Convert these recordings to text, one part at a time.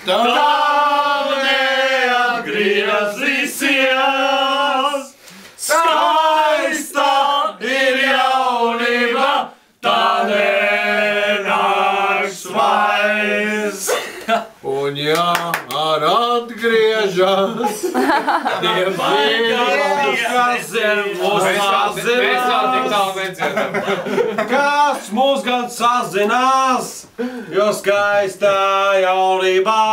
Tā neatgriezīsies, skaista ir jaunība, tā nenāks vairs. Un ja ar atgriežas, kas mūs gan sazinās, jo skaistā jaunībā.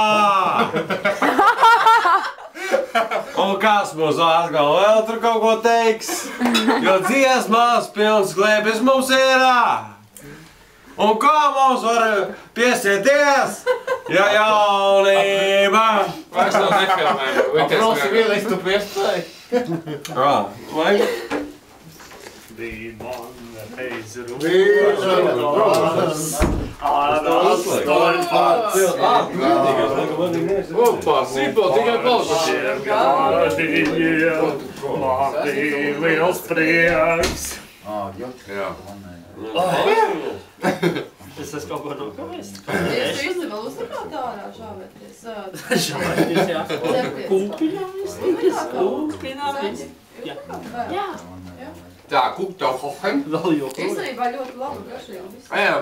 Un kas mūs atkal vēl tur kaut ko teiks, jo dziesmās pilns glēbis mums ir. Un kā mums var piesieties, ja jaunība? Vairs nav nefilmēju. Prosi Vilis, tu piespēji? Vai? Bija man reizi Rūpas. Opā, Sipo, tikai palikuši. Man bija liels prieks. Es esmu kaut ko nokavējis. Jūs visi vēl uzsakāt ārā šāvēties? Šāvēties, jā. Kūpiņā viss. Kūpiņā viss. Jā. Tā, kukta hohen. Vēl joprojām. Īstenībā ļoti labi garšīgi viss. Jā,